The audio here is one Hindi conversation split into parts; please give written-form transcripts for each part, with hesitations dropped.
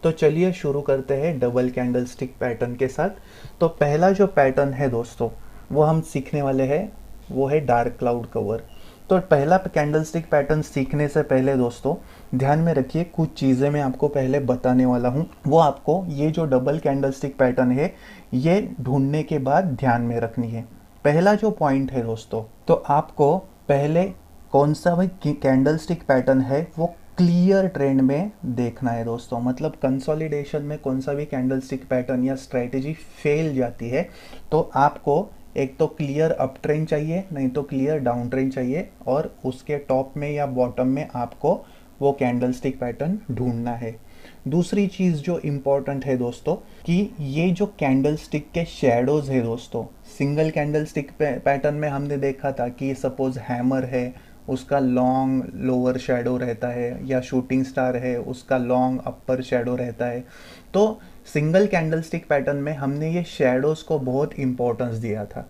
तो चलिए शुरू करते हैं डबल कैंडल स्टिक पैटर्न के साथ। तो पहला जो पैटर्न है दोस्तों वो हम सीखने वाले हैं, वो है डार्क क्लाउड कवर। तो पहला कैंडल स्टिक पैटर्न सीखने से पहले दोस्तों ध्यान में रखिए, कुछ चीज़ें मैं आपको पहले बताने वाला हूँ। वो आपको ये जो डबल कैंडल स्टिक पैटर्न है ये ढूंढने के बाद ध्यान में रखनी है। पहला जो पॉइंट है दोस्तों, तो आपको पहले कौन सा भी कैंडल स्टिक पैटर्न है वो क्लियर ट्रेंड में देखना है दोस्तों। मतलब कंसोलिडेशन में कौन सा भी कैंडल स्टिक पैटर्न या स्ट्रेटेजी फेल जाती है तो आपको एक तो क्लियर अप ट्रेंड चाहिए, नहीं तो क्लियर डाउन ट्रेंड चाहिए, और उसके टॉप में या बॉटम में आपको वो कैंडल स्टिक पैटर्न ढूंढना है। दूसरी चीज़ जो इम्पोर्टेंट है दोस्तों कि ये जो कैंडल स्टिक के शेडोज है दोस्तों, सिंगल कैंडल स्टिक पैटर्न में हमने देखा था कि सपोज हैमर है, उसका लॉन्ग लोअर शेडो रहता है, या शूटिंग स्टार है उसका लॉन्ग अपर शेडो रहता है। तो सिंगल कैंडल स्टिक पैटर्न में हमने ये शेडोज को बहुत इंपॉर्टेंस दिया था,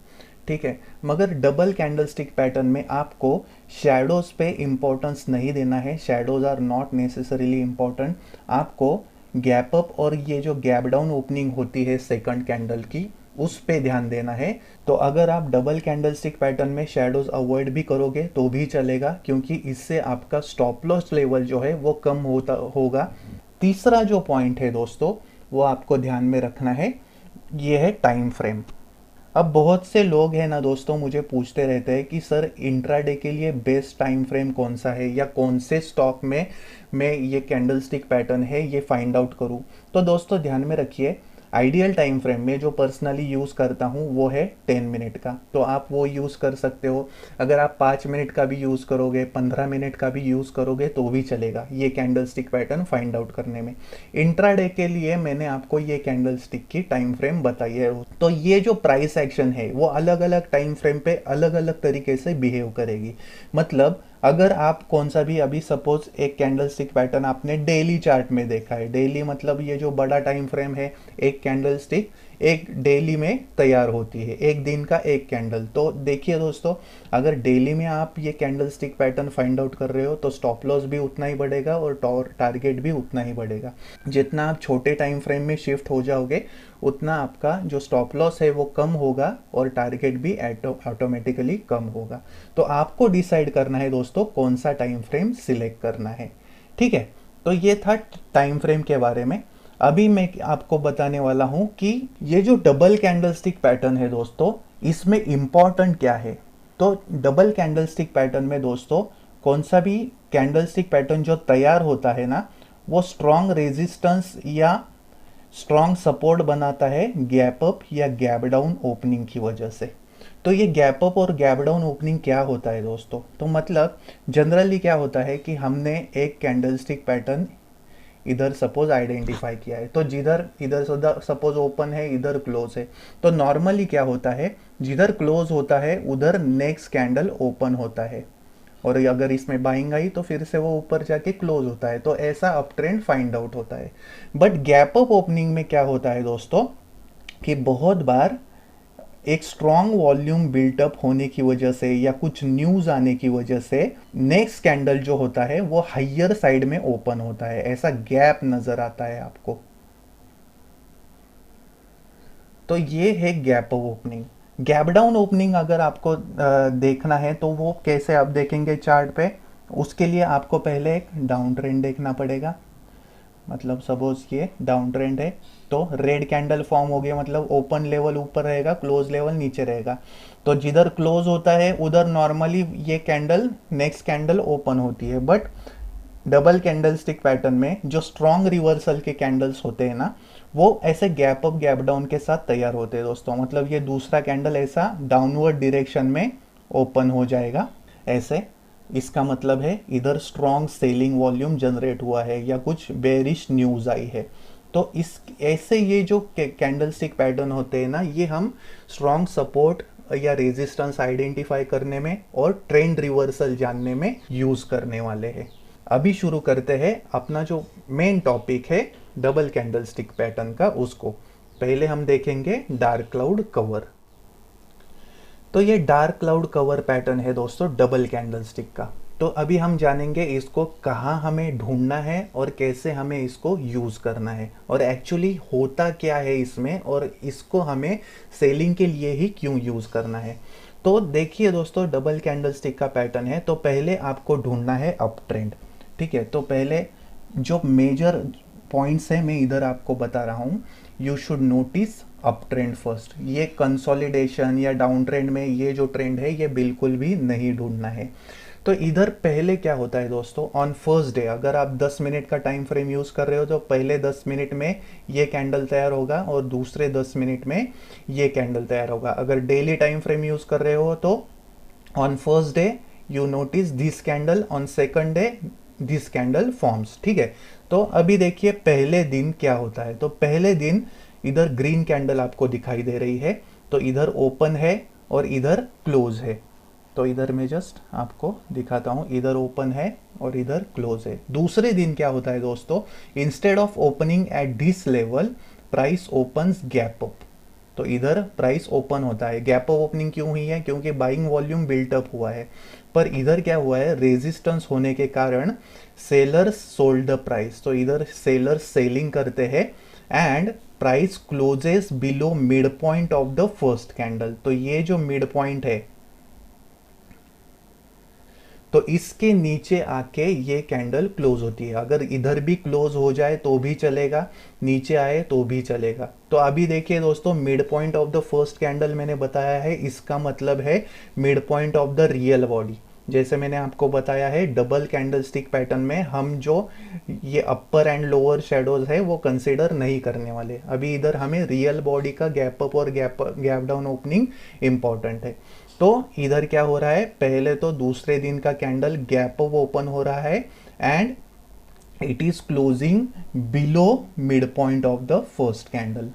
ठीक है। मगर डबल कैंडल स्टिक पैटर्न में आपको शेडोज पे इंपॉर्टेंस नहीं देना है। Shadows are not necessarily important. आपको गैप अप और ये जो गैप डाउन ओपनिंग होती है सेकंड कैंडल की, उस पे ध्यान देना है। तो अगर आप डबल कैंडल स्टिक पैटर्न में शेडोज अवॉइड भी करोगे तो भी चलेगा, क्योंकि इससे आपका स्टॉप लॉस लेवल जो है वो कम होगा। तीसरा जो पॉइंट है दोस्तों वो आपको ध्यान में रखना है, ये है टाइम फ्रेम। अब बहुत से लोग हैं ना दोस्तों मुझे पूछते रहते हैं कि सर इंट्राडे के लिए बेस्ट टाइम फ्रेम कौन सा है, या कौन से स्टॉक में मैं ये कैंडल स्टिक पैटर्न है ये फाइंड आउट करूं। तो दोस्तों ध्यान में रखिए, आइडियल टाइम फ्रेम में जो पर्सनली यूज़ करता हूँ वो है 10 मिनट का। तो आप वो यूज़ कर सकते हो। अगर आप 5 मिनट का भी यूज़ करोगे, 15 मिनट का भी यूज़ करोगे तो भी चलेगा ये candle stick pattern find out करने में। इंट्राडे के लिए मैंने आपको ये कैंडल स्टिक की टाइम फ्रेम बताई है। तो ये जो प्राइस एक्शन है वो अलग अलग टाइम फ्रेम पे अलग अलग तरीके से बिहेव करेगी। मतलब अगर आप कौन सा भी, अभी सपोज एक कैंडल स्टिक पैटर्न आपने डेली चार्ट में देखा है, डेली मतलब ये जो बड़ा टाइम फ्रेम है, एक कैंडल स्टिक एक डेली में तैयार होती है, एक दिन का एक कैंडल। तो देखिए दोस्तों, अगर डेली में आप ये candle stick pattern find out कर रहे हो तो स्टॉप लॉस भी उतना ही बढ़ेगा और टारगेट भी उतना ही बढ़ेगा। जितना आप छोटे टाइम फ्रेम में शिफ्ट हो जाओगे उतना आपका जो स्टॉप लॉस है वो कम होगा और टारगेट भी ऑटोमेटिकली कम होगा। तो आपको डिसाइड करना है दोस्तों कौन सा टाइम फ्रेम सिलेक्ट करना है, ठीक है। तो ये था टाइम फ्रेम के बारे में। अभी मैं आपको बताने वाला हूं कि ये जो डबल कैंडल स्टिक पैटर्न है दोस्तों, इसमें इंपॉर्टेंट क्या है। तो डबल कैंडल स्टिक पैटर्न में दोस्तों कौन सा भी कैंडल स्टिक पैटर्न जो तैयार होता है ना, वो स्ट्रॉन्ग रेजिस्टेंस या स्ट्रॉन्ग सपोर्ट बनाता है गैप अप या गैप डाउन ओपनिंग की वजह से। तो ये गैप अप और गैप डाउन ओपनिंग क्या होता है दोस्तों, तो मतलब जनरली क्या होता है कि हमने एक कैंडल स्टिक पैटर्न इधर सपोज आइडेंटिफाई किया है, तो जिधर इधर सपोज ओपन है इधर क्लोज है, तो नॉर्मली क्या होता है जिधर क्लोज होता है उधर नेक्स्ट कैंडल ओपन होता है, और अगर इसमें बाइंग आई तो फिर से वो ऊपर जाके क्लोज होता है। तो ऐसा अप ट्रेंड फाइंड आउट होता है। बट गैप अप ओपनिंग में क्या होता है दोस्तों कि बहुत बार एक स्ट्रॉन्ग वॉल्यूम बिल्टअप होने की वजह से या कुछ न्यूज आने की वजह से नेक्स्ट कैंडल जो होता है वो हाइयर साइड में ओपन होता है, ऐसा गैप नजर आता है आपको। तो ये है gap up opening. Gap down opening अगर आपको देखना है तो वो कैसे आप देखेंगे चार्ट पे, उसके लिए आपको पहले एक डाउन ट्रेंड देखना पड़ेगा। मतलब सपोज ये डाउन ट्रेंड है तो रेड कैंडल फॉर्म हो गया, मतलब ओपन लेवल ऊपर रहेगा, क्लोज लेवल नीचे रहेगा। तो जिधर क्लोज होता है उधर नॉर्मली ये कैंडल नेक्स्ट कैंडल ओपन होती है। But double candle stick pattern में जो स्ट्रॉन्ग रिवर्सल के कैंडल्स होते हैं ना, वो ऐसे गैप अप गैप डाउन के साथ तैयार होते हैं दोस्तों। मतलब ये दूसरा कैंडल ऐसा डाउनवर्ड डायरेक्शन में ओपन हो जाएगा ऐसे, इसका मतलब है इधर स्ट्रॉन्ग सेलिंग वॉल्यूम जनरेट हुआ है या कुछ बेरिश न्यूज आई है। तो इस ऐसे ये जो कैंडल स्टिक पैटर्न होते हैं ना, ये हम स्ट्रॉन्ग सपोर्ट या रेजिस्टेंस आइडेंटिफाई करने में और ट्रेंड रिवर्सल जानने में यूज करने वाले हैं। अभी शुरू करते हैं अपना जो मेन टॉपिक है डबल कैंडल स्टिक पैटर्न का, उसको पहले हम देखेंगे डार्क क्लाउड कवर। तो ये डार्क क्लाउड कवर पैटर्न है दोस्तों डबल कैंडल स्टिक का। तो अभी हम जानेंगे इसको कहाँ हमें ढूंढना है और कैसे हमें इसको यूज़ करना है और एक्चुअली होता क्या है इसमें और इसको हमें सेलिंग के लिए ही क्यों यूज़ करना है। तो देखिए दोस्तों, डबल कैंडल स्टिक का पैटर्न है। तो पहले आपको ढूंढना है अप ट्रेंड। ठीक है, तो पहले जो मेजर पॉइंट्स है मैं इधर आपको बता रहा हूँ। You should notice up trend first. ये कंसोलिडेशन या डाउन ट्रेंड में ये जो ट्रेंड है ये बिल्कुल भी नहीं ढूंढना है। तो इधर पहले क्या होता है दोस्तों, ऑन फर्स्ट डे अगर आप 10 मिनट का टाइम फ्रेम यूज कर रहे हो तो पहले 10 मिनट में ये कैंडल तैयार होगा और दूसरे 10 मिनट में ये कैंडल तैयार होगा। अगर डेली टाइम फ्रेम यूज कर रहे हो तो on first day you notice this candle, on second day this candle forms. ठीक है, तो अभी देखिए पहले दिन क्या होता है। तो पहले दिन इधर ग्रीन कैंडल आपको दिखाई दे रही है, तो इधर ओपन है और इधर क्लोज है। तो इधर मैं जस्ट आपको दिखाता हूं, इधर ओपन है और इधर क्लोज है। दूसरे दिन क्या होता है दोस्तों, instead of opening at this level price opens gap up. तो इधर प्राइस ओपन होता है। गैप अप ओपनिंग क्यों हुई है, क्योंकि बाइंग वॉल्यूम बिल्टअप हुआ है। पर इधर क्या हुआ है, रेजिस्टेंस होने के कारण सेलर्स सोल्ड द प्राइस। तो इधर सेलर्स सेलिंग करते हैं and price closes below mid point of the first candle. तो ये जो मिड पॉइंट है तो इसके नीचे आके ये कैंडल क्लोज होती है। अगर इधर भी क्लोज हो जाए तो भी चलेगा, नीचे आए तो भी चलेगा। तो अभी देखिए दोस्तों, mid point of the first candle मैंने बताया है, इसका मतलब है mid point of the real body. जैसे मैंने आपको बताया है डबल कैंडल स्टिक पैटर्न में हम जो ये अपर एंड लोअर शेडोज है वो कंसिडर नहीं करने वाले। अभी इधर हमें रियल बॉडी का गैप अप और गैप डाउन ओपनिंग इंपॉर्टेंट है। तो इधर क्या हो रहा है, पहले तो दूसरे दिन का कैंडल गैप अप ओपन हो रहा है and it is closing below mid point of the first candle.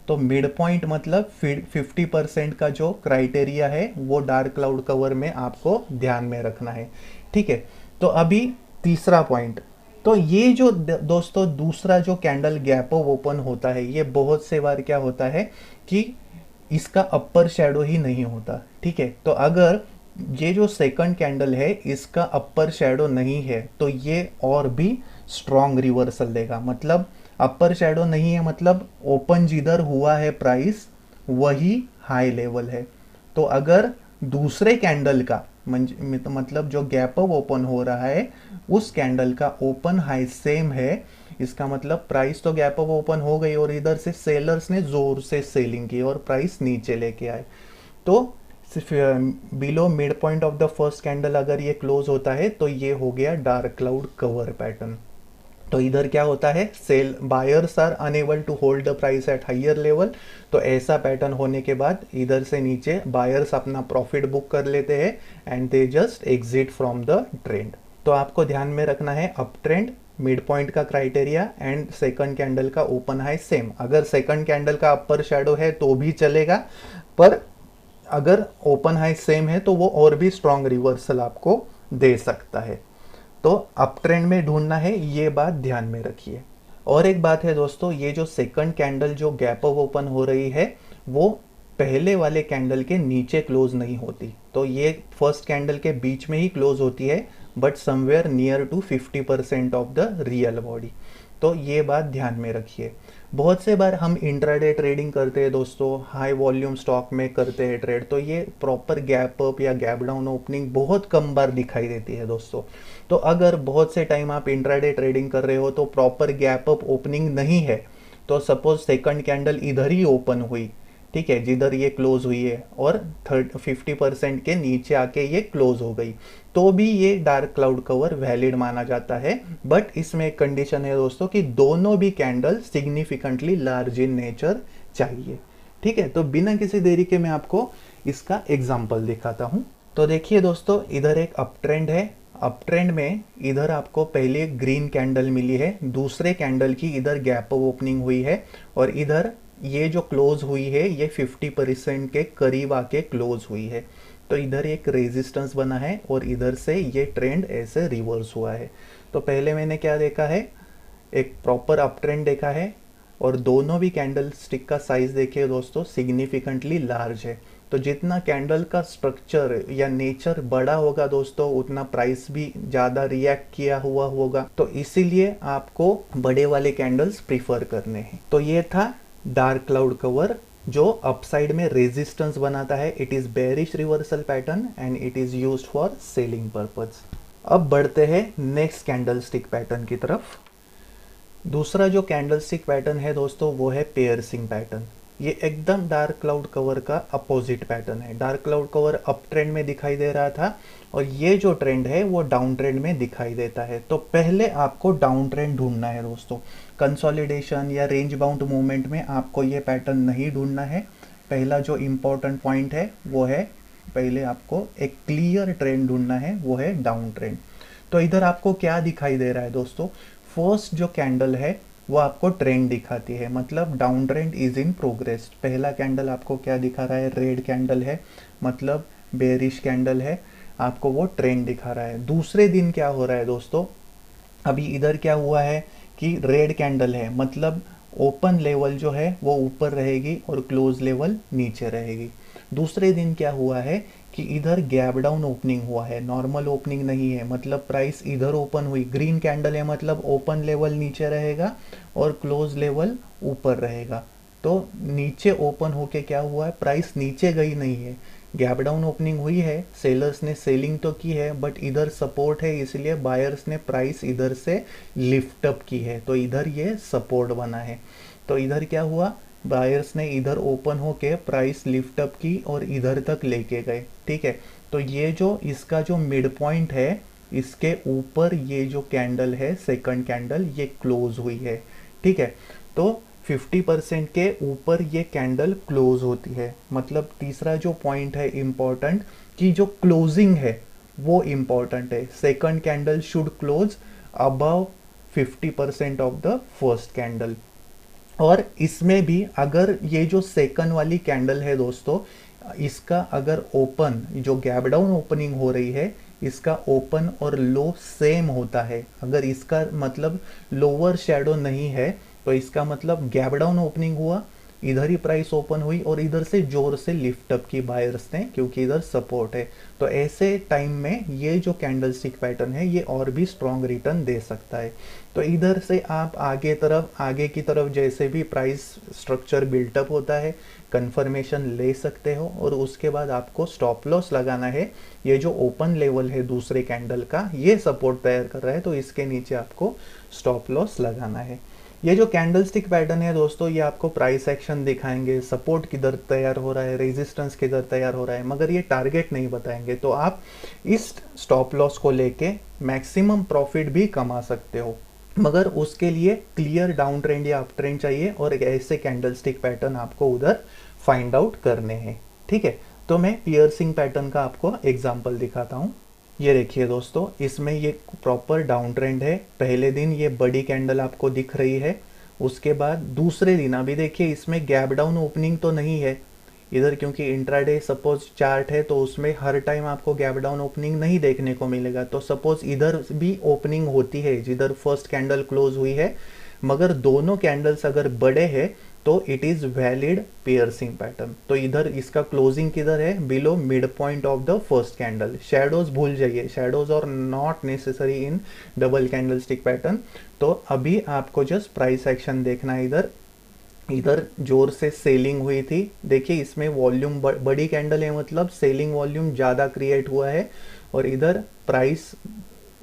तो मिड पॉइंट मतलब 50% का जो क्राइटेरिया है वो डार्क क्लाउड कवर में आपको ध्यान में रखना है। ठीक है, तो अभी तीसरा पॉइंट। तो ये जो दोस्तों दूसरा जो कैंडल गैप अप ओपन होता है, ये बहुत से बार क्या होता है कि इसका अपर शेडो ही नहीं होता। ठीक है, तो अगर ये जो सेकंड कैंडल है इसका अपर शेडो नहीं है तो ये और भी स्ट्रॉन्ग रिवर्सल देगा। मतलब अपर शेडो नहीं है मतलब ओपन जिधर हुआ है प्राइस वही हाई लेवल है। तो अगर दूसरे कैंडल का मतलब जो गैप अप ओपन हो रहा है उस कैंडल का ओपन हाई सेम है, इसका मतलब प्राइस तो गैप अप ओपन हो गई और इधर से सेलर्स ने जोर से सेलिंग की और प्राइस नीचे लेके आए। तो below mid point of the first candle अगर ये क्लोज होता है तो ये हो गया डार्क क्लाउड कवर पैटर्न। तो इधर क्या होता है, sell buyers are unable to hold the price at higher level. तो ऐसा पैटर्न होने के बाद इधर से नीचे बायर्स अपना प्रॉफिट बुक कर लेते हैं and they just exit from the trend. तो आपको ध्यान में रखना है अप ट्रेंड, मिड पॉइंट का क्राइटेरिया एंड सेकंड कैंडल का ओपन हाई सेम। अगर सेकंड कैंडल का अपर शेडो है तो भी चलेगा, पर अगर ओपन हाई सेम है तो वो और भी स्ट्रॉन्ग रिवर्सल आपको दे सकता है। तो अप ट्रेंड में ढूंढना है, ये बात ध्यान में रखिए। और एक बात है दोस्तों, ये जो सेकंड कैंडल जो गैप अप ओपन हो रही है वो पहले वाले कैंडल के नीचे क्लोज नहीं होती। तो ये फर्स्ट कैंडल के बीच में ही क्लोज होती है but somewhere near to 50% of the real body. तो ये बात ध्यान में रखिए। बहुत से बार हम इंट्राडे ट्रेडिंग करते हैं दोस्तों, हाई वॉल्यूम स्टॉक में करते हैं ट्रेड, तो ये प्रॉपर गैप अप या गैप डाउन ओपनिंग बहुत कम बार दिखाई देती है दोस्तों। तो अगर बहुत से टाइम आप इंट्राडे ट्रेडिंग कर रहे हो तो प्रॉपर गैप अप ओपनिंग नहीं है, तो सपोज सेकंड कैंडल इधर ही ओपन हुई, ठीक है, जिधर ये क्लोज हुई है और 50% के नीचे आके ये क्लोज हो गई, तो भी ये डार्क क्लाउड कवर वैलिड माना जाता है। बट इसमें एक कंडीशन है दोस्तों कि दोनों भी candle significantly large in nature चाहिए। ठीक है, तो बिना किसी देरी के मैं आपको इसका एग्जांपल दिखाता हूं। तो देखिए दोस्तों, इधर एक अप ट्रेंड है। अप ट्रेंड में इधर आपको पहले ग्रीन कैंडल मिली है, दूसरे कैंडल की इधर गैप अप ओपनिंग हुई है और इधर ये जो क्लोज हुई है ये 50% के करीब आके क्लोज हुई है। तो इधर एक रेजिस्टेंस बना है और इधर से ये ट्रेंड ऐसे रिवर्स हुआ है। तो पहले मैंने क्या देखा है, एक प्रॉपर अप ट्रेंड देखा है और दोनों भी कैंडल स्टिक का साइज देखिए दोस्तों सिग्निफिकेंटली लार्ज है। तो जितना कैंडल का स्ट्रक्चर या नेचर बड़ा होगा दोस्तों, उतना प्राइस भी ज़्यादा रिएक्ट किया हुआ होगा, तो इसीलिए आपको बड़े वाले कैंडल्स प्रीफर करने हैं। तो ये था डार्क क्लाउड कवर जो अपसाइड में रेजिस्टेंस बनाता है। It is bearish reversal pattern and it is used for selling purpose. अब बढ़ते हैं नेक्स्ट कैंडलस्टिक पैटर्न की तरफ। दूसरा जो कैंडलस्टिक पैटर्न है दोस्तों वो है पियर्सिंग पैटर्न। ये एकदम डार्क क्लाउड कवर का अपोजिट पैटर्न है। Dark cloud cover up trend में दिखाई दे रहा था और ये जो ट्रेंड है वो डाउन ट्रेंड में दिखाई देता है। तो पहले आपको डाउन ट्रेंड ढूंढना है दोस्तों। कंसोलिडेशन या रेंज बाउंड मूवमेंट में आपको ये पैटर्न नहीं ढूंढना है। पहला जो इम्पोर्टेंट पॉइंट है वो है, पहले आपको एक क्लियर ट्रेंड ढूंढना है, वो है डाउन ट्रेंड। तो इधर आपको क्या दिखाई दे रहा है दोस्तों, फर्स्ट जो कैंडल है वो आपको ट्रेंड दिखाती है, मतलब down trend is in progress. पहला कैंडल आपको क्या दिखा रहा है, रेड कैंडल है, मतलब बेरिश कैंडल है, आपको वो ट्रेंड दिखा रहा है। दूसरे दिन क्या हो रहा है दोस्तों, अभी इधर क्या हुआ है कि रेड कैंडल है, मतलब ओपन लेवल जो है वो ऊपर रहेगी और क्लोज लेवल नीचे रहेगी। दूसरे दिन क्या हुआ है कि इधर गैप डाउन ओपनिंग हुआ है, नॉर्मल ओपनिंग नहीं है, मतलब प्राइस इधर ओपन हुई, ग्रीन कैंडल है, मतलब ओपन लेवल नीचे रहेगा और क्लोज लेवल ऊपर रहेगा। तो नीचे ओपन होके क्या हुआ है, प्राइस नीचे गई नहीं है, गैप डाउन ओपनिंग हुई है, सेलर्स ने सेलिंग तो की है, बट इधर सपोर्ट है, इसलिए बायर्स ने प्राइस इधर से लिफ्ट अप की है, तो इधर ये सपोर्ट बना है। तो इधर क्या हुआ, बायर्स ने इधर ओपन होके प्राइस लिफ्ट अप की और इधर तक लेके गए, ठीक है। तो ये जो इसका जो मिड पॉइंट है, इसके ऊपर ये जो कैंडल है, सेकंड कैंडल, ये क्लोज हुई है, ठीक है। तो 50% के ऊपर ये कैंडल क्लोज होती है, मतलब तीसरा जो पॉइंट है इम्पॉर्टेंट, कि जो क्लोजिंग है वो इम्पॉर्टेंट है। Second candle should close above 50% of the first candle. और इसमें भी अगर ये जो सेकंड वाली कैंडल है दोस्तों, इसका अगर ओपन, जो गैप डाउन ओपनिंग हो रही है, इसका ओपन और लो सेम होता है, अगर इसका मतलब लोअर शैडो नहीं है, तो इसका मतलब गैप डाउन ओपनिंग हुआ, इधर ही प्राइस ओपन हुई और इधर से जोर से लिफ्ट अप की बायर्स ने, क्योंकि इधर सपोर्ट है। तो ऐसे टाइम में ये जो कैंडलस्टिक पैटर्न है ये और भी स्ट्रॉन्ग रिटर्न दे सकता है। तो इधर से आप आगे की तरफ जैसे भी प्राइस स्ट्रक्चर बिल्टअप होता है, कंफर्मेशन ले सकते हो और उसके बाद आपको स्टॉप लॉस लगाना है। ये जो ओपन लेवल है दूसरे कैंडल का, ये सपोर्ट तैयार कर रहा है, तो इसके नीचे आपको स्टॉप लॉस लगाना है। ये जो कैंडलस्टिक पैटर्न है दोस्तों, ये आपको प्राइस एक्शन दिखाएंगे, सपोर्ट किधर तैयार हो रहा है, रेजिस्टेंस किधर तैयार हो रहा है, मगर ये टारगेट नहीं बताएंगे। तो आप इस स्टॉप लॉस को लेके मैक्सिमम प्रॉफिट भी कमा सकते हो, मगर उसके लिए क्लियर डाउन ट्रेंड या अप ट्रेंड चाहिए और ऐसे कैंडलस्टिक पैटर्न आपको उधर फाइंड आउट करने हैं, ठीक है। तो मैं पियर्सिंग पैटर्न का आपको एग्जाम्पल दिखाता हूँ। ये देखिए दोस्तों, इसमें ये प्रॉपर डाउन ट्रेंड है। पहले दिन ये बड़ी कैंडल आपको दिख रही है, उसके बाद दूसरे दिन अभी देखिए इसमें गैप डाउन ओपनिंग तो नहीं है इधर, क्योंकि इंट्राडे सपोज चार्ट है तो उसमें हर टाइम आपको गैप डाउन ओपनिंग नहीं देखने को मिलेगा। तो सपोज इधर भी ओपनिंग होती है जिधर फर्स्ट कैंडल क्लोज हुई है, मगर दोनों कैंडल्स अगर बड़े हैं तो it is valid piercing pattern. तो इधर इसका क्लोजिंग किधर है, below mid point of the first candle. Shadows भूल जाइए, शैडोज और not necessary in double candle stick pattern. तो अभी आपको जस्ट प्राइस एक्शन देखना है। इधर जोर से सेलिंग हुई थी, देखिए इसमें वॉल्यूम बड़ी कैंडल है, मतलब सेलिंग वॉल्यूम ज़्यादा क्रिएट हुआ है, और इधर प्राइस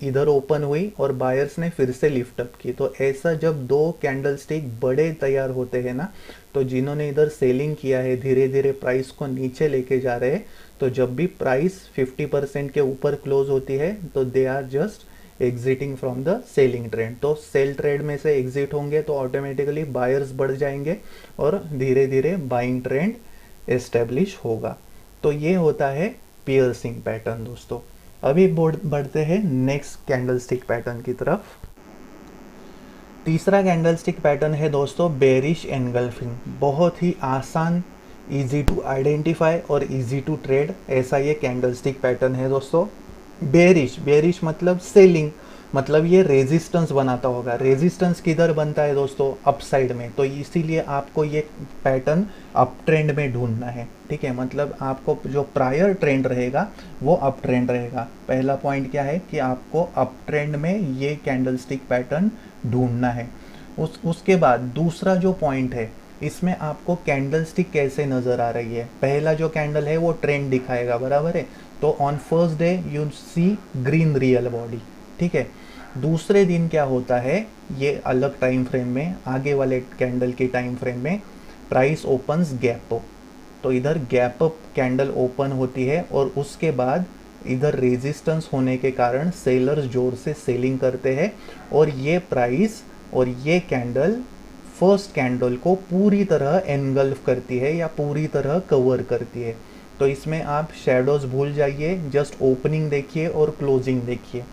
इधर ओपन हुई और बायर्स ने फिर से लिफ्ट अप की। तो ऐसा जब दो कैंडल स्टिक बड़े तैयार होते हैं ना, तो जिन्होंने इधर सेलिंग किया है धीरे धीरे प्राइस को नीचे लेके जा रहे हैं, तो जब भी प्राइस 50% के ऊपर क्लोज होती है तो they are just exiting from the selling trend. तो सेल ट्रेड में से एग्जिट होंगे तो ऑटोमेटिकली बायर्स बढ़ जाएंगे और धीरे धीरे बाइंग ट्रेंड एस्टेब्लिश होगा। तो ये होता है पियर्सिंग पैटर्न दोस्तों। अभी बढ़ते हैं नेक्स्ट कैंडलस्टिक पैटर्न की तरफ। तीसरा कैंडलस्टिक पैटर्न है दोस्तों बेरिश एनगल्फिंग। बहुत ही आसान, इजी टू आइडेंटिफाई और इजी टू ट्रेड, ऐसा ये कैंडलस्टिक पैटर्न है दोस्तों। बेरिश मतलब सेलिंग, मतलब ये रेजिस्टेंस बनाता होगा। रेजिस्टेंस किधर बनता है दोस्तों? अप साइड में। तो इसीलिए आपको ये पैटर्न अप ट्रेंड में ढूंढना है, ठीक है। मतलब आपको जो प्रायर ट्रेंड रहेगा वो अप ट्रेंड रहेगा। पहला पॉइंट क्या है कि आपको अप ट्रेंड में ये कैंडलस्टिक पैटर्न ढूंढना है। उसके बाद दूसरा जो पॉइंट है, इसमें आपको कैंडलस्टिक कैसे नज़र आ रही है। पहला जो कैंडल है वो ट्रेंड दिखाएगा, बराबर है। तो on first day you see green real body, ठीक है। दूसरे दिन क्या होता है, ये अलग टाइम फ्रेम में, आगे वाले कैंडल के टाइम फ्रेम में प्राइस ओपन्स गैप अप। तो इधर गैप अप कैंडल ओपन होती है और उसके बाद इधर रेजिस्टेंस होने के कारण सेलर्स जोर से सेलिंग करते हैं और ये प्राइस और ये कैंडल फर्स्ट कैंडल को पूरी तरह एनगल्फ करती है या पूरी तरह कवर करती है। तो इसमें आप शेडोज भूल जाइए, जस्ट ओपनिंग देखिए और क्लोजिंग देखिए।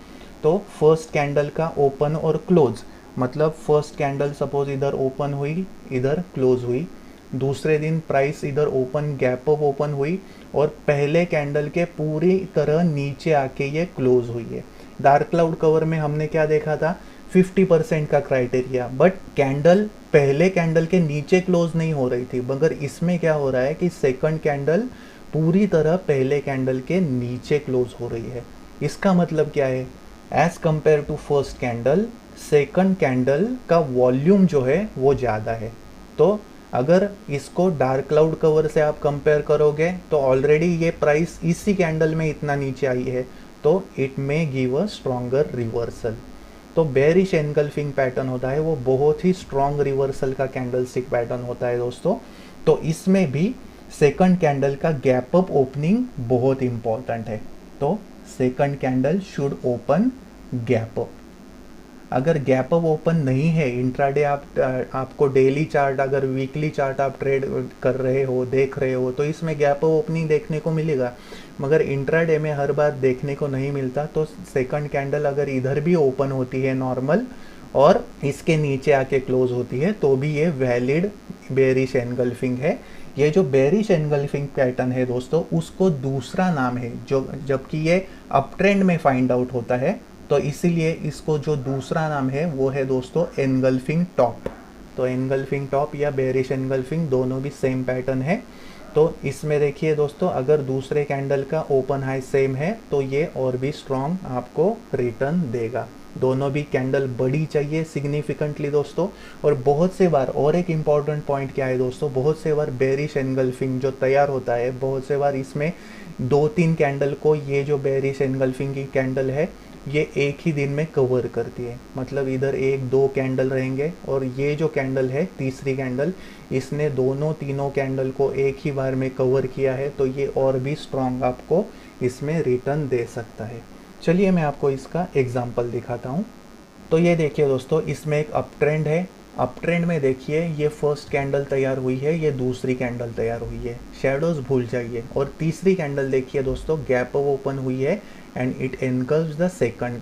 तो फर्स्ट कैंडल का ओपन और क्लोज, मतलब फर्स्ट कैंडल सपोज इधर ओपन हुई, इधर क्लोज हुई। दूसरे दिन प्राइस इधर ओपन गैप अप ओपन हुई और पहले कैंडल के पूरी तरह नीचे आके ये क्लोज हुई है। डार्क क्लाउड कवर में हमने क्या देखा था, 50% का क्राइटेरिया, बट कैंडल पहले कैंडल के नीचे क्लोज नहीं हो रही थी। मगर इसमें क्या हो रहा है कि सेकंड कैंडल पूरी तरह पहले कैंडल के नीचे क्लोज हो रही है। इसका मतलब क्या है, as compare to first candle second candle का वॉल्यूम जो है वो ज़्यादा है। तो अगर इसको डार्क क्लाउड कवर से आप कंपेयर करोगे तो ऑलरेडी ये प्राइस इसी कैंडल में इतना नीचे आई है, तो it may give a stronger reversal. तो बेरिश एनगल्फिंग पैटर्न होता है वो बहुत ही स्ट्रॉन्ग रिवर्सल का कैंडलस्टिक पैटर्न होता है दोस्तों। तो इसमें भी सेकंड कैंडल का गैप अप ओपनिंग बहुत इंपॉर्टेंट है। तो second candle should open gap up. अगर गैप अप ओपन नहीं है, इंट्राडे आपको डेली चार्ट, अगर वीकली चार्ट आप ट्रेड कर रहे हो, देख रहे हो, तो इसमें गैप अप ओपनिंग देखने को मिलेगा। मगर इंट्राडे में हर बार देखने को नहीं मिलता। तो सेकंड कैंडल अगर इधर भी ओपन होती है नॉर्मल और इसके नीचे आके क्लोज होती है तो भी ये वैलिड बेरिश एनगल्फिंग है। ये जो बेरिश एनगल्फिंग पैटर्न है दोस्तों, उसको दूसरा नाम है, जो जबकि ये अप ट्रेंड में फाइंड आउट होता है, तो इसीलिए इसको जो दूसरा नाम है वो है दोस्तों एनगल्फिंग टॉप। तो एनगल्फिंग टॉप या बेरिश एनगल्फिंग दोनों भी सेम पैटर्न है। तो इसमें देखिए दोस्तों, अगर दूसरे कैंडल का ओपन हाई सेम है तो ये और भी स्ट्रॉन्ग आपको रिटर्न देगा। दोनों भी कैंडल बड़ी चाहिए सिग्निफिकेंटली दोस्तों। और बहुत से बार और एक इम्पॉर्टेंट पॉइंट क्या है दोस्तों, बहुत से बार बेरिश एनगल्फिंग जो तैयार होता है, बहुत से बार इसमें 2-3 कैंडल को, ये जो बेरिश एनगल्फिंग की कैंडल है ये एक ही दिन में कवर करती है। मतलब इधर 1-2 कैंडल रहेंगे और ये जो कैंडल है तीसरी कैंडल, इसने दोनों तीनों कैंडल को एक ही बार में कवर किया है, तो ये और भी स्ट्रॉन्ग आपको इसमें रिटर्न दे सकता है। चलिए मैं आपको इसका एग्जांपल दिखाता हूँ। तो ये देखिए दोस्तों, इसमें एक अप ट्रेंड है। अप ट्रेंड में देखिए ये फर्स्ट कैंडल तैयार हुई है, ये दूसरी कैंडल तैयार हुई है, शेडोज भूल जाइए। और तीसरी कैंडल देखिए दोस्तों, गैप अप ओपन हुई है and it engulfs the second,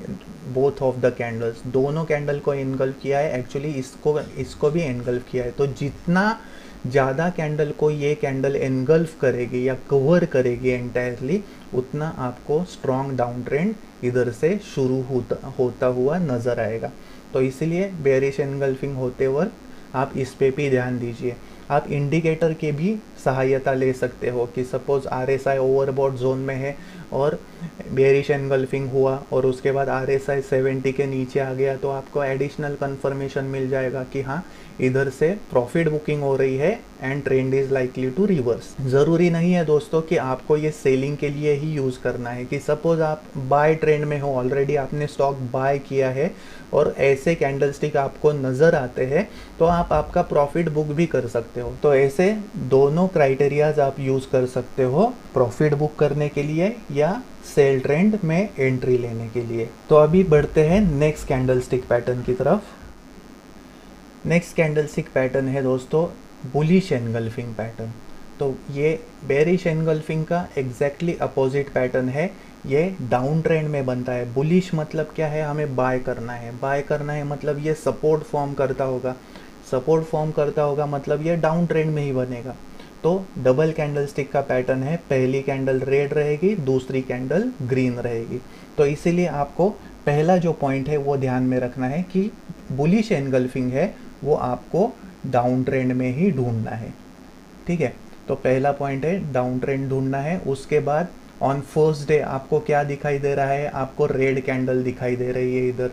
both of the candles, दोनों कैंडल को एनगल्फ किया है। एक्चुअली इसको भी एनगल्फ किया है। तो जितना ज़्यादा कैंडल को ये कैंडल एनगल्फ करेगी या कवर करेगी एंटायरली, उतना आपको स्ट्रॉन्ग डाउन ट्रेंड इधर से शुरू होता हुआ नज़र आएगा। तो इसीलिए बेरिश एनगल्फिंग होते वक्त आप इस पे भी ध्यान दीजिए। आप इंडिकेटर के भी सहायता ले सकते हो कि सपोज RSI ओवरबॉट जोन में है और बेरिश एनगल्फिंग हुआ और उसके बाद RSI 70 के नीचे आ गया, तो आपको एडिशनल कंफर्मेशन मिल जाएगा कि हाँ इधर से प्रॉफिट बुकिंग हो रही है and trend is likely to reverse. ज़रूरी नहीं है दोस्तों कि आपको ये सेलिंग के लिए ही यूज़ करना है। कि सपोज आप बाय ट्रेंड में हो, ऑलरेडी आपने स्टॉक बाय किया है और ऐसे कैंडलस्टिक आपको नज़र आते हैं, तो आप आपका प्रॉफिट बुक भी कर सकते हो। तो ऐसे दोनों क्राइटेरियाज आप यूज़ कर सकते हो, प्रॉफिट बुक करने के लिए या सेल ट्रेंड में एंट्री लेने के लिए। तो अभी बढ़ते हैं नेक्स्ट कैंडलस्टिक पैटर्न की तरफ। नेक्स्ट कैंडलस्टिक पैटर्न है दोस्तों बुलिश एनगल्फिंग पैटर्न। तो ये बेरिश एनगल्फिंग का एग्जैक्टली अपोजिट पैटर्न है। ये डाउन ट्रेंड में बनता है। बुलिश मतलब क्या है, हमें बाय करना है। बाय करना है मतलब ये सपोर्ट फॉर्म करता होगा, सपोर्ट फॉर्म करता होगा मतलब ये डाउन ट्रेंड में ही बनेगा। तो डबल कैंडलस्टिक का पैटर्न है, पहली कैंडल रेड रहेगी, दूसरी कैंडल ग्रीन रहेगी। तो इसीलिए आपको पहला जो पॉइंट है वो ध्यान में रखना है कि बुलिश एनगल्फिंग है वो आपको डाउन ट्रेंड में ही ढूंढना है। ठीक है, तो पहला पॉइंट है डाउन ट्रेंड ढूंढना है। उसके बाद ऑन फर्स्ट डे आपको क्या दिखाई दे रहा है, आपको रेड कैंडल दिखाई दे रही है इधर,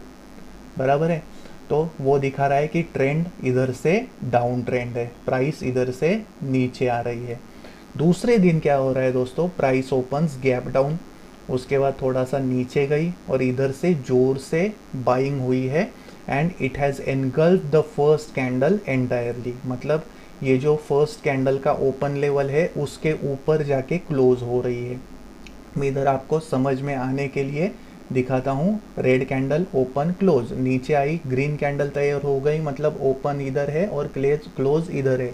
बराबर है। तो वो दिखा रहा है कि ट्रेंड इधर से डाउन ट्रेंड है, प्राइस इधर से नीचे आ रही है। दूसरे दिन क्या हो रहा है दोस्तों, प्राइस ओपन्स गैप डाउन, उसके बाद थोड़ा सा नीचे गई और इधर से जोर से बाइंग हुई है and it has engulf the first candle entirely. मतलब ये जो फर्स्ट कैंडल का ओपन लेवल है उसके ऊपर जाके क्लोज हो रही है। मैं इधर आपको समझ में आने के लिए दिखाता हूँ। रेड कैंडल ओपन क्लोज, नीचे आई ग्रीन कैंडल तैयार हो गई, मतलब ओपन इधर है और क्लोज इधर है।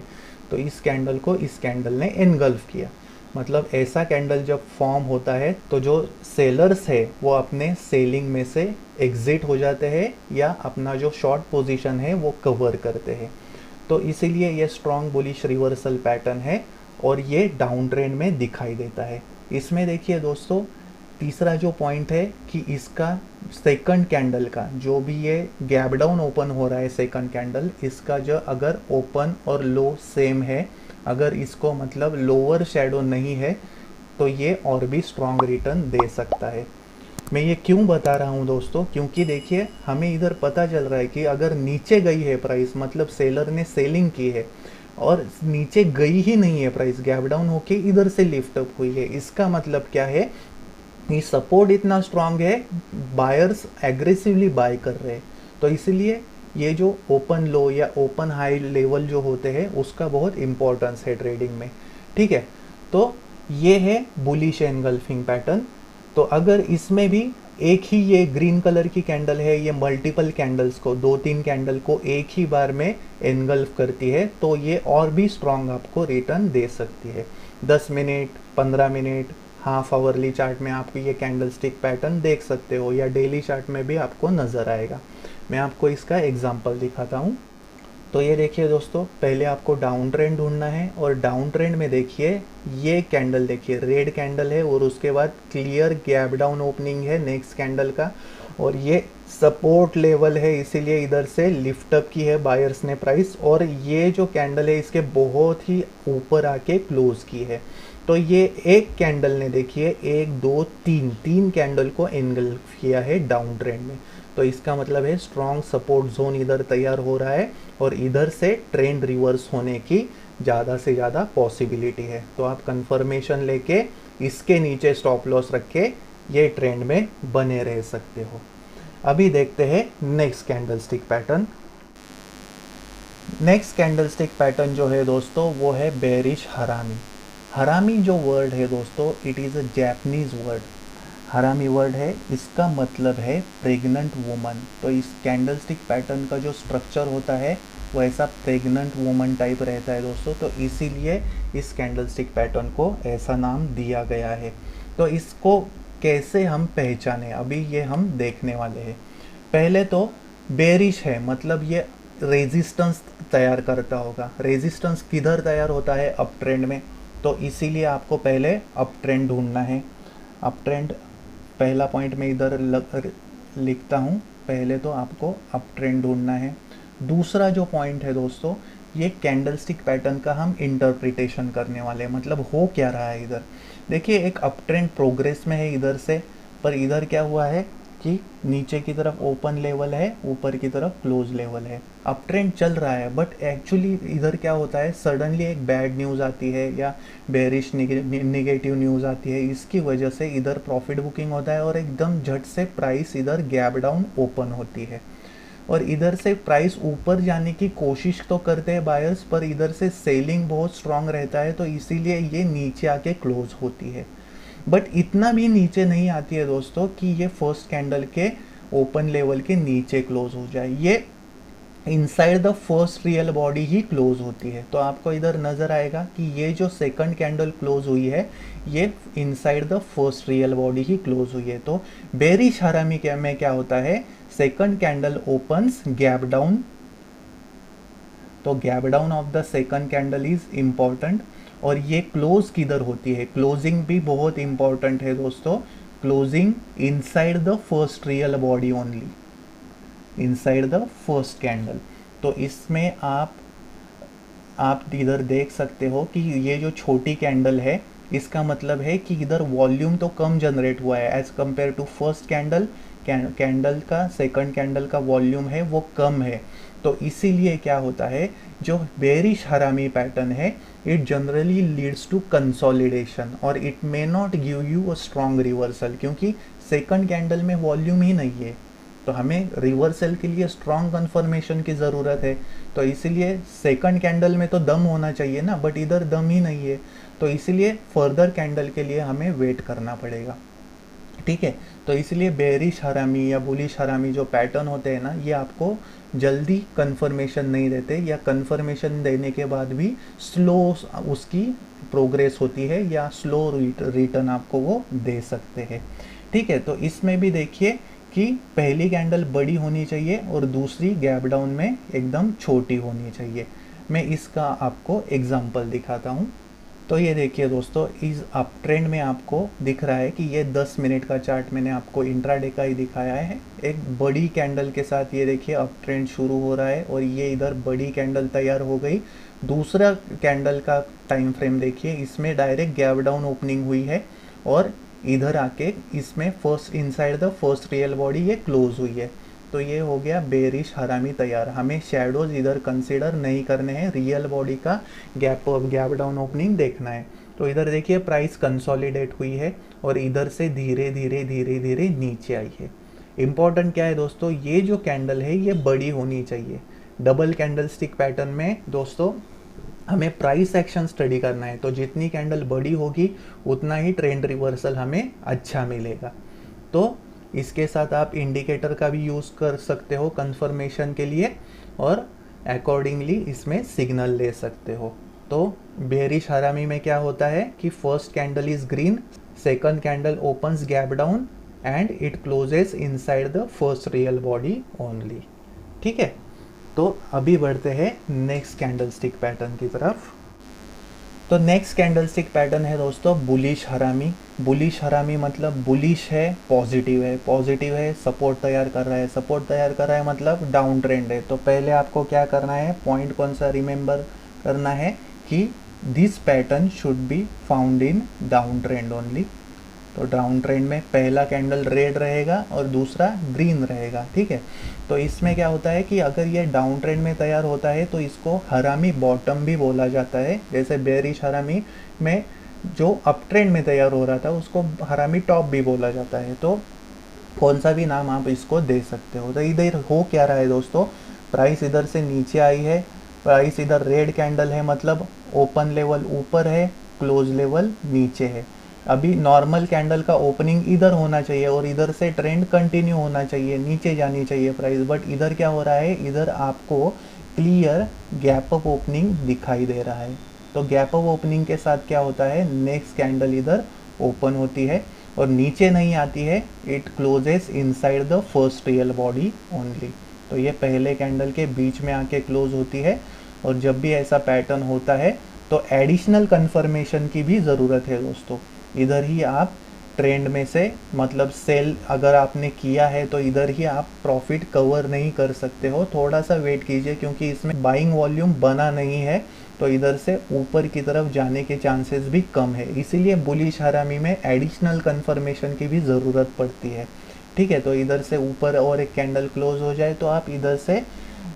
तो इस कैंडल को इस कैंडल ने एनगल्फ किया। मतलब ऐसा कैंडल जब फॉर्म होता है तो जो सेलर्स है वो अपने सेलिंग में से एग्जिट हो जाते हैं या अपना जो शॉर्ट पोजीशन है वो कवर करते हैं। तो इसीलिए ये स्ट्रॉन्ग बुलिश रिवर्सल पैटर्न है और ये डाउन ट्रेंड में दिखाई देता है। इसमें देखिए दोस्तों, तीसरा जो पॉइंट है कि इसका सेकंड कैंडल का जो भी ये गैप डाउन ओपन हो रहा है सेकंड कैंडल, इसका जो अगर ओपन और लो सेम है, अगर इसको मतलब लोअर शेडो नहीं है तो ये और भी स्ट्रॉन्ग रिटर्न दे सकता है। मैं ये क्यों बता रहा हूँ दोस्तों, क्योंकि देखिए हमें इधर पता चल रहा है कि अगर नीचे गई है प्राइस, मतलब सेलर ने सेलिंग की है और नीचे गई ही नहीं है प्राइस, गैप डाउन होके इधर से लिफ्ट अप हुई है, इसका मतलब क्या है, ये सपोर्ट इतना स्ट्रांग है, बायर्स एग्रेसिवली बाय कर रहे हैं। तो इसलिए ये जो ओपन लो या ओपन हाई लेवल जो होते हैं उसका बहुत इंपॉर्टेंस है ट्रेडिंग में। ठीक है, तो ये है बुलिश एनगल्फिंग पैटर्न। तो अगर इसमें भी एक ही ये ग्रीन कलर की कैंडल है, ये मल्टीपल कैंडल्स को, 2-3 कैंडल को एक ही बार में एनगल्फ करती है, तो ये और भी स्ट्रांग आपको रिटर्न दे सकती है। 10 minute, 15 minute, half hourly chart में आप ये कैंडल स्टिक पैटर्न देख सकते हो या डेली चार्ट में भी आपको नज़र आएगा। मैं आपको इसका एग्जांपल दिखाता हूँ। तो ये देखिए दोस्तों, पहले आपको डाउन ट्रेंड ढूंढना है और डाउन ट्रेंड में देखिए ये कैंडल, देखिए रेड कैंडल है और उसके बाद क्लियर गैप डाउन ओपनिंग है नेक्स्ट कैंडल का, और ये सपोर्ट लेवल है, इसीलिए इधर से लिफ्ट अप की है बायर्स ने प्राइस, और ये जो कैंडल है इसके बहुत ही ऊपर आके क्लोज की है। तो ये एक कैंडल ने देखिए 1 2 3 कैंडल को एनगल्फ किया है डाउन ट्रेंड में। तो इसका मतलब है स्ट्रॉन्ग सपोर्ट जोन इधर तैयार हो रहा है और इधर से ट्रेंड रिवर्स होने की ज़्यादा से ज़्यादा पॉसिबिलिटी है। तो आप कंफर्मेशन लेके इसके नीचे स्टॉप लॉस रख के ये ट्रेंड में बने रह सकते हो। अभी देखते हैं next candle stick pattern. Next candle stick pattern जो है दोस्तों वो है बेरिश हरामी। हरामी जो वर्ड है दोस्तों, it is a Japanese word. हरामी वर्ड है, इसका मतलब है प्रेग्नेंट वुमन। तो इस कैंडल स्टिक पैटर्न का जो स्ट्रक्चर होता है वो ऐसा प्रेग्नेंट वुमन टाइप रहता है दोस्तों, तो इसीलिए इस कैंडल स्टिक पैटर्न को ऐसा नाम दिया गया है। तो इसको कैसे हम पहचाने, अभी ये हम देखने वाले हैं। पहले तो बेरिश है, मतलब ये रेजिस्टेंस तैयार करता होगा। रेजिस्टेंस किधर तैयार होता है, अप ट्रेंड में। तो इसीलिए आपको पहले अप ट्रेंड ढूंढना है। अप ट्रेंड पहला पॉइंट में इधर लिखता हूँ, पहले तो आपको अप ट्रेंड ढूंढना है। दूसरा जो पॉइंट है दोस्तों, ये कैंडल स्टिक पैटर्न का हम इंटरप्रिटेशन करने वाले हैं, मतलब हो क्या रहा है इधर। देखिए एक अप ट्रेंड प्रोग्रेस में है इधर से, पर इधर क्या हुआ है कि नीचे की तरफ ओपन लेवल है, ऊपर की तरफ क्लोज लेवल है। अप ट्रेंड चल रहा है, बट एक्चुअली इधर क्या होता है, सडनली एक बैड न्यूज़ आती है या बेरिश निगेटिव न्यूज़ आती है, इसकी वजह से इधर प्रॉफिट बुकिंग होता है और एकदम झट से प्राइस इधर गैप डाउन ओपन होती है। और इधर से प्राइस ऊपर जाने की कोशिश तो करते हैं बायर्स, पर इधर से सेलिंग बहुत स्ट्रांग रहता है, तो इसीलिए ये नीचे आके क्लोज होती है। बट इतना भी नीचे नहीं आती है दोस्तों कि ये फर्स्ट कैंडल के ओपन लेवल के नीचे क्लोज हो जाए। ये inside the first real body ही क्लोज होती है। तो आपको इधर नज़र आएगा कि ये जो सेकंड कैंडल क्लोज हुई है ये inside the first real body ही क्लोज हुई है। तो बेरिश हरामी में क्या होता है, second candle opens gap down, तो gap down of the second candle is important. और ये क्लोज किधर होती है, क्लोजिंग भी बहुत इंपॉर्टेंट है दोस्तों। Closing inside the first real body only, inside the first candle. तो इसमें आप इधर देख सकते हो कि ये जो छोटी कैंडल है इसका मतलब है कि इधर वॉल्यूम तो कम जनरेट हुआ है as compare to first candle. Candle का सेकंड कैंडल का वॉल्यूम है वो कम है। तो इसीलिए क्या होता है, जो बेरिश हरामी पैटर्न है it generally leads to consolidation और it may not give you a strong reversal, क्योंकि सेकंड कैंडल में वॉल्यूम ही नहीं है। तो हमें रिवर्सल के लिए स्ट्रॉन्ग कंफर्मेशन की ज़रूरत है। तो इसीलिए सेकंड कैंडल में तो दम होना चाहिए ना, बट इधर दम ही नहीं है। तो इसीलिए फर्दर कैंडल के लिए हमें वेट करना पड़ेगा। ठीक है, तो इसलिए बेरिश हरामी या बुलिश हरामी जो पैटर्न होते हैं ना, ये आपको जल्दी कंफर्मेशन नहीं देते, या कंफर्मेशन देने के बाद भी स्लो उसकी प्रोग्रेस होती है या स्लो रिटर्न आपको वो दे सकते हैं। ठीक है, तो इसमें भी देखिए कि पहली कैंडल बड़ी होनी चाहिए और दूसरी गैप डाउन में एकदम छोटी होनी चाहिए। मैं इसका आपको एग्जांपल दिखाता हूँ। तो ये देखिए दोस्तों, इस अप ट्रेंड में आपको दिख रहा है कि ये 10 मिनट का चार्ट मैंने आपको इंट्राडे का ही दिखाया है। एक बड़ी कैंडल के साथ ये देखिए अप ट्रेंड शुरू हो रहा है और ये इधर बड़ी कैंडल तैयार हो गई। दूसरा कैंडल का टाइम फ्रेम देखिए, इसमें डायरेक्ट गैप डाउन ओपनिंग हुई है और इधर आके इसमें first inside the first real body ये क्लोज हुई है। तो ये हो गया बेरिश हरामी तैयार। हमें शैडोज इधर कंसीडर नहीं करने हैं, रियल बॉडी का गैप डाउन ओपनिंग देखना है। तो इधर देखिए प्राइस कंसोलिडेट हुई है और इधर से धीरे धीरे धीरे धीरे नीचे आई है। इम्पॉर्टेंट क्या है दोस्तों, ये जो कैंडल है ये बड़ी होनी चाहिए। डबल कैंडल स्टिक पैटर्न में दोस्तों हमें प्राइस एक्शन स्टडी करना है, तो जितनी कैंडल बड़ी होगी उतना ही ट्रेंड रिवर्सल हमें अच्छा मिलेगा। तो इसके साथ आप इंडिकेटर का भी यूज़ कर सकते हो कंफर्मेशन के लिए और अकॉर्डिंगली इसमें सिग्नल ले सकते हो। तो बेरिश हरामी में क्या होता है कि first candle is green, second candle opens gap down and it closes inside the first real body only. ठीक है, तो अभी बढ़ते हैं नेक्स्ट कैंडल स्टिक पैटर्न की तरफ। तो नेक्स्ट कैंडल स्टिक पैटर्न है दोस्तों बुलिश हरामी। बुलिश हरामी मतलब बुलिश है, पॉजिटिव है, सपोर्ट तैयार कर रहा है। सपोर्ट तैयार कर रहा है मतलब डाउन ट्रेंड है। तो पहले आपको क्या करना है, पॉइंट कौन सा रिमेंबर करना है कि this pattern should be found in down trend only. तो डाउन ट्रेंड में पहला कैंडल रेड रहेगा और दूसरा ग्रीन रहेगा। ठीक है, तो इसमें क्या होता है कि अगर ये डाउन ट्रेंड में तैयार होता है तो इसको हरामी बॉटम भी बोला जाता है। जैसे बेरिश हरामी में जो अप ट्रेंड में तैयार हो रहा था उसको हरामी टॉप भी बोला जाता है। तो कौन सा भी नाम आप इसको दे सकते हो। तो इधर हो क्या रहा है दोस्तों, प्राइस इधर से नीचे आई है, प्राइस इधर रेड कैंडल है मतलब ओपन लेवल ऊपर है, क्लोज लेवल नीचे है। अभी नॉर्मल कैंडल का ओपनिंग इधर होना चाहिए और इधर से ट्रेंड कंटिन्यू होना चाहिए, नीचे जानी चाहिए प्राइस, बट इधर क्या हो रहा है, इधर आपको क्लियर गैप अप ओपनिंग दिखाई दे रहा है। तो गैप अप ओपनिंग के साथ क्या होता है, नेक्स्ट कैंडल इधर ओपन होती है और नीचे नहीं आती है, it closes inside the first real body only. तो ये पहले कैंडल के बीच में आके क्लोज होती है। और जब भी ऐसा पैटर्न होता है तो एडिशनल कंफर्मेशन की भी ज़रूरत है दोस्तों। इधर ही आप ट्रेंड में से मतलब सेल अगर आपने किया है तो इधर ही आप प्रॉफिट कवर नहीं कर सकते हो, थोड़ा सा वेट कीजिए क्योंकि इसमें बाइंग वॉल्यूम बना नहीं है। तो इधर से ऊपर की तरफ जाने के चांसेस भी कम है, इसीलिए बुलिश हरामी में एडिशनल कंफर्मेशन की भी ज़रूरत पड़ती है। ठीक है, तो इधर से ऊपर और एक कैंडल क्लोज हो जाए तो आप इधर से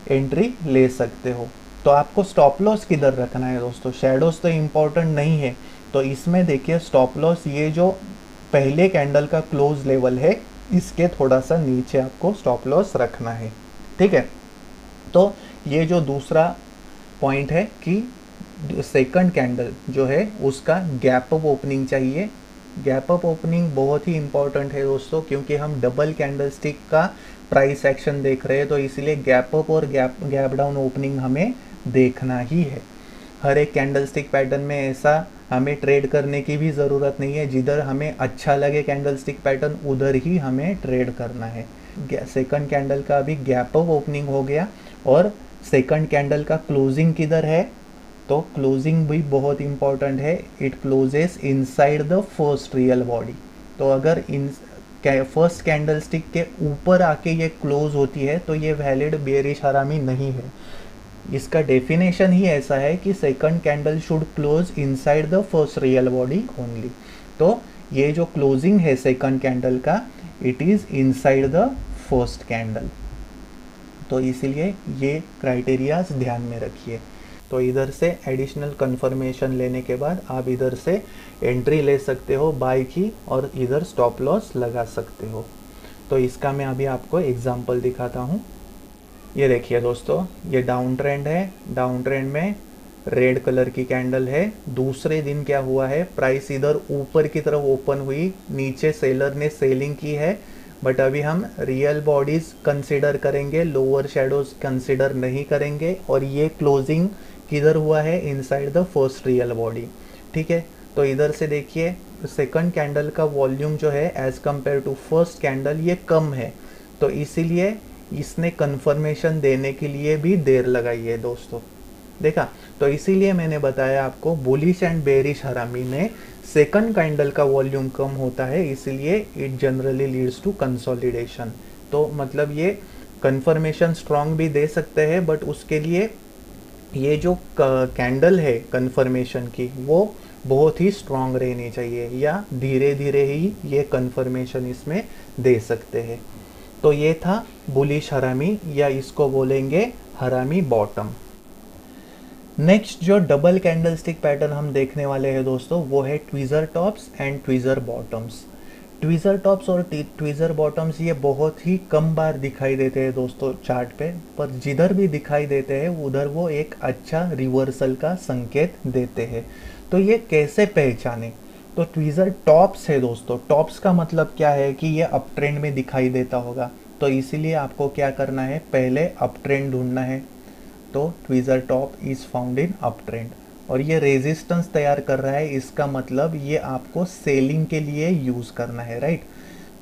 एंट्री ले सकते हो। तो आपको स्टॉप लॉस किधर रखना है दोस्तों, शैडोज तो इम्पोर्टेंट नहीं है। तो इसमें देखिए स्टॉप लॉस ये जो पहले कैंडल का क्लोज लेवल है इसके थोड़ा सा नीचे आपको स्टॉप लॉस रखना है। ठीक है, तो ये जो दूसरा पॉइंट है कि सेकंड कैंडल जो है उसका गैप अप ओपनिंग चाहिए। गैप अप ओपनिंग बहुत ही इंपॉर्टेंट है दोस्तों, क्योंकि हम डबल कैंडल स्टिक का प्राइस एक्शन देख रहे हैं, तो इसलिए गैप अप और गैप डाउन ओपनिंग हमें देखना ही है। हर एक कैंडल स्टिक पैटर्न में ऐसा हमें ट्रेड करने की भी ज़रूरत नहीं है, जिधर हमें अच्छा लगे कैंडल स्टिक पैटर्न उधर ही हमें ट्रेड करना है। सेकंड कैंडल का अभी गैप अप ओपनिंग हो गया और सेकंड कैंडल का क्लोजिंग किधर है, तो क्लोजिंग भी बहुत इंपॉर्टेंट है, it closes inside the first real body. तो अगर इन फर्स्ट कैंडल स्टिक के ऊपर आके ये क्लोज होती है तो ये वैलिड बेयरिश हरामी नहीं है। इसका डेफिनेशन ही ऐसा है कि second candle should close inside the first real body only. तो ये जो क्लोजिंग है सेकंड कैंडल का, it is inside the first candle. तो इसीलिए ये क्राइटेरियाज ध्यान में रखिए। तो इधर से एडिशनल कंफर्मेशन लेने के बाद आप इधर से एंट्री ले सकते हो बाय की, और इधर स्टॉप लॉस लगा सकते हो। तो इसका मैं अभी आपको एग्जांपल दिखाता हूँ। ये देखिए दोस्तों, ये डाउन ट्रेंड है। डाउन ट्रेंड में रेड कलर की कैंडल है। दूसरे दिन क्या हुआ है, प्राइस इधर ऊपर की तरफ ओपन हुई, नीचे सेलर ने सेलिंग की है, बट अभी हम रियल बॉडीज कंसिडर करेंगे, लोअर शेडोज कंसिडर नहीं करेंगे। और ये क्लोजिंग किधर हुआ है, inside the first real body. ठीक है, तो इधर से देखिए सेकंड कैंडल का वॉल्यूम जो है as compare to first candle ये कम है, तो इसीलिए इसने कंफर्मेशन देने के लिए भी देर लगाई है दोस्तों। देखा, तो इसीलिए मैंने बताया आपको बुलिश एंड बेरिश हरामी में सेकंड कैंडल का वॉल्यूम कम होता है, इसीलिए it generally leads to consolidation. तो मतलब ये कंफर्मेशन स्ट्रांग भी दे सकते हैं, बट उसके लिए ये जो कैंडल है कंफर्मेशन की वो बहुत ही स्ट्रांग रहनी चाहिए, या धीरे धीरे ही ये कंफर्मेशन इसमें दे सकते हैं। तो ये था बुलिश हरामी, या इसको बोलेंगे हरामी बॉटम। नेक्स्ट जो डबल कैंडलस्टिक पैटर्न हम देखने वाले हैं दोस्तों, वो है tweezer tops and tweezer bottoms. Tweezer tops और ट्विज़र बॉटम्स ये बहुत ही कम बार दिखाई देते हैं दोस्तों चार्ट पे, पर जिधर भी दिखाई देते हैं उधर वो एक अच्छा रिवर्सल का संकेत देते हैं। तो ये कैसे पहचाने, तो ट्विज़र टॉप्स है दोस्तों। टॉप्स का मतलब क्या है कि ये अप ट्रेंड में दिखाई देता होगा, तो इसीलिए आपको क्या करना है, पहले अप ट्रेंड ढूंढना है। तो tweezer top is found in up trend, और ये रेजिस्टेंस तैयार कर रहा है, इसका मतलब ये आपको सेलिंग के लिए यूज़ करना है, राइट।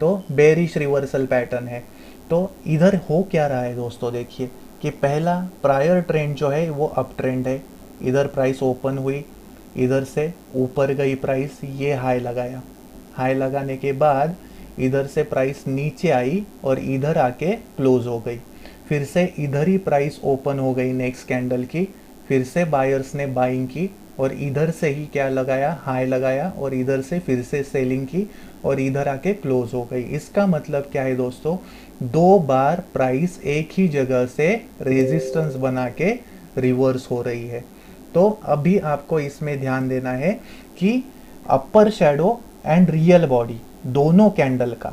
तो बेरिश रिवर्सल पैटर्न है। तो इधर हो क्या रहा है दोस्तों, देखिए कि पहला प्रायर ट्रेंड जो है वो अप ट्रेंड है। इधर प्राइस ओपन हुई, इधर से ऊपर गई प्राइस, ये हाई लगाया। हाई लगाने के बाद इधर से प्राइस नीचे आई और इधर आके क्लोज हो गई। फिर से इधर ही प्राइस ओपन हो गई नेक्स्ट कैंडल की, फिर से बायर्स ने बाइंग की और इधर से ही क्या लगाया, हाई लगाया, और इधर से फिर से सेलिंग की और इधर आके क्लोज हो गई। इसका मतलब क्या है दोस्तों, दो बार प्राइस एक ही जगह से रेजिस्टेंस बना के रिवर्स हो रही है। तो अभी आपको इसमें ध्यान देना है कि upper shadow and real body दोनों कैंडल का,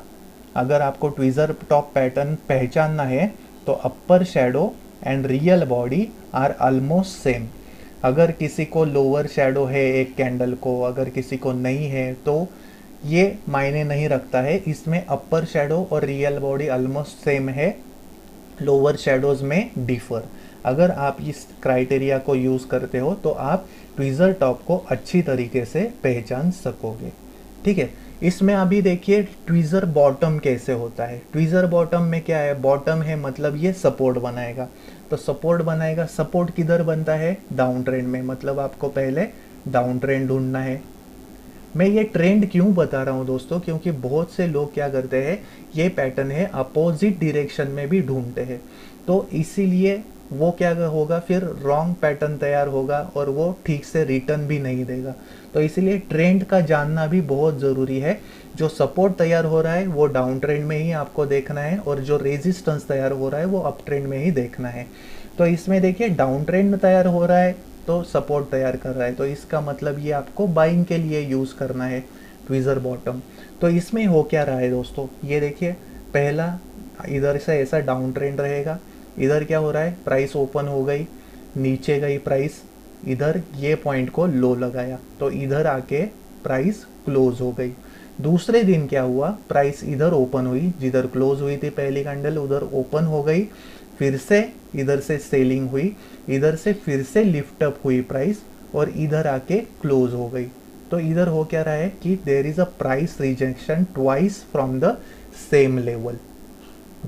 अगर आपको ट्विज़र टॉप पैटर्न पहचानना है तो upper shadow and real body are almost same. अगर किसी को लोअर शेडो है एक कैंडल को, अगर किसी को नहीं है, तो ये मायने नहीं रखता है। इसमें अपर शेडो और रियल बॉडी ऑलमोस्ट सेम है, लोअर शेडोज में डिफर। अगर आप इस क्राइटेरिया को यूज़ करते हो तो आप ट्विज़र टॉप को अच्छी तरीके से पहचान सकोगे। ठीक है, इसमें अभी देखिए ट्विज़र बॉटम कैसे होता है। ट्विज़र बॉटम में क्या है, बॉटम है मतलब ये सपोर्ट बनाएगा। तो सपोर्ट बनाएगा, सपोर्ट किधर बनता है, डाउन ट्रेंड में, मतलब आपको पहले डाउन ट्रेंड ढूंढना है। मैं ये ट्रेंड क्यों बता रहा हूँ दोस्तों, क्योंकि बहुत से लोग क्या करते हैं, ये पैटर्न है अपोजिट डायरेक्शन में भी ढूंढते हैं, तो इसीलिए वो क्या होगा, फिर रॉन्ग पैटर्न तैयार होगा और वो ठीक से रिटर्न भी नहीं देगा। तो इसीलिए ट्रेंड का जानना भी बहुत ज़रूरी है। जो सपोर्ट तैयार हो रहा है वो डाउन ट्रेंड में ही आपको देखना है, और जो रेजिस्टेंस तैयार हो रहा है वो अप ट्रेंड में ही देखना है। तो इसमें देखिए डाउन ट्रेंड में तैयार हो रहा है तो सपोर्ट तैयार कर रहा है, तो इसका मतलब ये आपको बाइंग के लिए यूज़ करना है ट्विज़र बॉटम। तो इसमें हो क्या रहा है दोस्तों, ये देखिए पहला इधर से ऐसा डाउन ट्रेंड रहेगा, इधर क्या हो रहा है, प्राइस ओपन हो गई, नीचे गई प्राइस, इधर ये पॉइंट को लो लगाया, तो इधर आके प्राइस क्लोज हो गई। दूसरे दिन क्या हुआ, प्राइस इधर ओपन हुई, जिधर क्लोज हुई थी पहली कैंडल उधर ओपन हो गई, फिर से इधर से सेलिंग हुई, इधर से फिर से लिफ्ट अप हुई प्राइस और इधर आके क्लोज हो गई। तो इधर हो क्या रहा है कि there is a price rejection twice from the same level.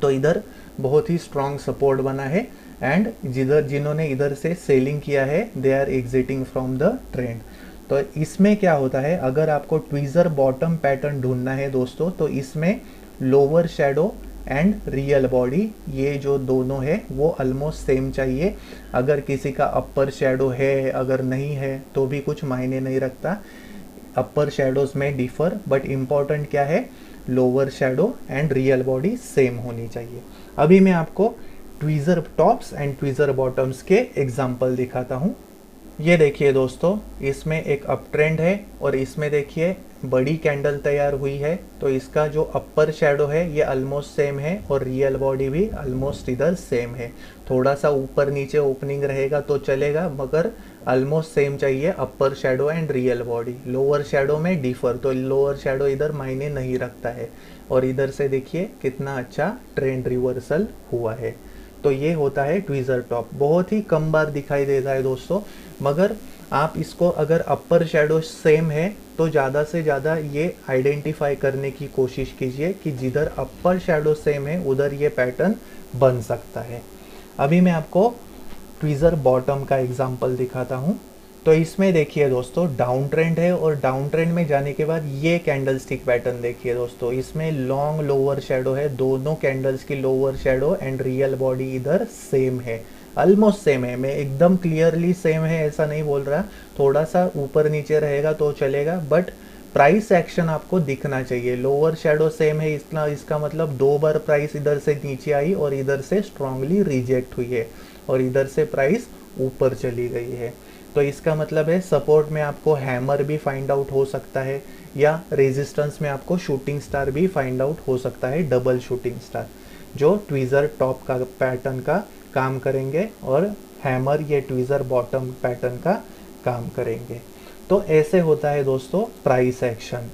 तो इधर बहुत ही स्ट्रॉन्ग सपोर्ट बना है, एंड जिधर जिन्होंने इधर से सेलिंग किया है they are exiting from the trend. तो इसमें क्या होता है, अगर आपको ट्वीज़र बॉटम पैटर्न ढूंढना है दोस्तों, तो इसमें lower shadow and real body ये जो दोनों है वो ऑलमोस्ट सेम चाहिए। अगर किसी का अपर शेडो है, अगर नहीं है तो भी कुछ मायने नहीं रखता, अपर शेडोज में डिफर, बट इम्पॉर्टेंट क्या है, lower shadow and real body same होनी चाहिए। अभी मैं आपको tweezer tops and tweezer bottoms के एग्जाम्पल दिखाता हूँ। ये देखिए दोस्तों, इसमें एक अप ट्रेंड है और इसमें देखिए बड़ी कैंडल तैयार हुई है, तो इसका जो अपर शेडो है ये ऑलमोस्ट सेम है और रियल बॉडी भी ऑलमोस्ट इधर सेम है। थोड़ा सा ऊपर नीचे ओपनिंग रहेगा तो चलेगा, मगर ऑलमोस्ट सेम चाहिए upper shadow and real body. Lower shadow में डिफर, तो लोअर शेडो इधर मायने नहीं रखता है। और इधर से देखिए कितना अच्छा ट्रेंड रिवर्सल हुआ है। तो ये होता है ट्वीज़र टॉप, बहुत ही कम बार दिखाई देता है दोस्तों, मगर आप इसको अगर अपर शेडो सेम है तो ज़्यादा से ज़्यादा ये आइडेंटिफाई करने की कोशिश कीजिए कि जिधर अपर शेडो सेम है उधर ये पैटर्न बन सकता है। अभी मैं आपको ट्वीज़र बॉटम का एग्जांपल दिखाता हूँ। तो इसमें देखिए दोस्तों डाउन ट्रेंड है और डाउन ट्रेंड में जाने के बाद ये कैंडल स्टिक पैटर्न देखिए दोस्तों, इसमें लॉन्ग लोअर शेडो है, दोनों कैंडल्स की lower shadow and real body इधर सेम है, ऑलमोस्ट सेम है। मैं एकदम क्लियरली सेम है ऐसा नहीं बोल रहा, थोड़ा सा ऊपर नीचे रहेगा तो चलेगा, बट प्राइस एक्शन आपको दिखना चाहिए। लोअर शेडो सेम है, इसका मतलब 2 बार प्राइस इधर से नीचे आई और इधर से स्ट्रांगली रिजेक्ट हुई है और इधर से प्राइस ऊपर चली गई है। तो इसका मतलब है सपोर्ट में आपको हैमर भी फाइंड आउट हो सकता है, या रेजिस्टेंस में आपको शूटिंग स्टार भी फाइंड आउट हो सकता है, डबल शूटिंग स्टार, जो ट्वीज़र टॉप का पैटर्न का काम करेंगे और हैमर ये ट्वीज़र बॉटम पैटर्न का काम करेंगे। तो ऐसे होता है दोस्तों प्राइस एक्शन।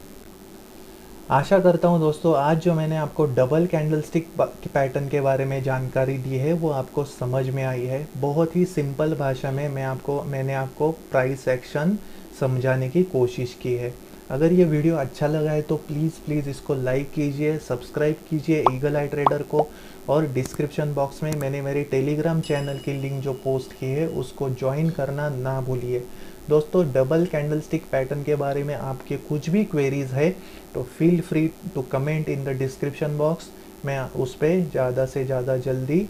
आशा करता हूँ दोस्तों आज जो मैंने आपको डबल कैंडलस्टिक पैटर्न के बारे में जानकारी दी है वो आपको समझ में आई है। बहुत ही सिंपल भाषा में मैंने आपको प्राइस एक्शन समझाने की कोशिश की है। अगर ये वीडियो अच्छा लगा है तो प्लीज़ इसको लाइक कीजिए, सब्सक्राइब कीजिए ईगल आई ट्रेडर को, और डिस्क्रिप्शन बॉक्स में मैंने मेरी टेलीग्राम चैनल की लिंक जो पोस्ट की है उसको ज्वाइन करना ना भूलिए। दोस्तों डबल कैंडलस्टिक पैटर्न के बारे में आपके कुछ भी क्वेरीज है तो feel free to comment in the description box, मैं उस पर ज़्यादा से ज़्यादा जल्दी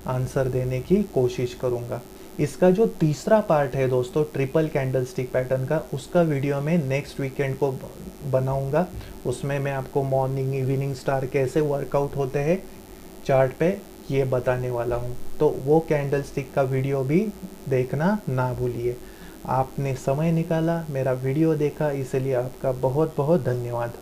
आंसर देने की कोशिश करूँगा। इसका जो तीसरा पार्ट है दोस्तों ट्रिपल कैंडलस्टिक पैटर्न का, उसका वीडियो मैं नेक्स्ट वीकेंड को बनाऊंगा। उसमें मैं आपको मॉर्निंग इवनिंग स्टार कैसे वर्कआउट होते हैं चार्ट पे ये बताने वाला हूँ, तो वो कैंडलस्टिक का वीडियो भी देखना ना भूलिए। आपने समय निकाला, मेरा वीडियो देखा, इसलिए आपका बहुत बहुत धन्यवाद।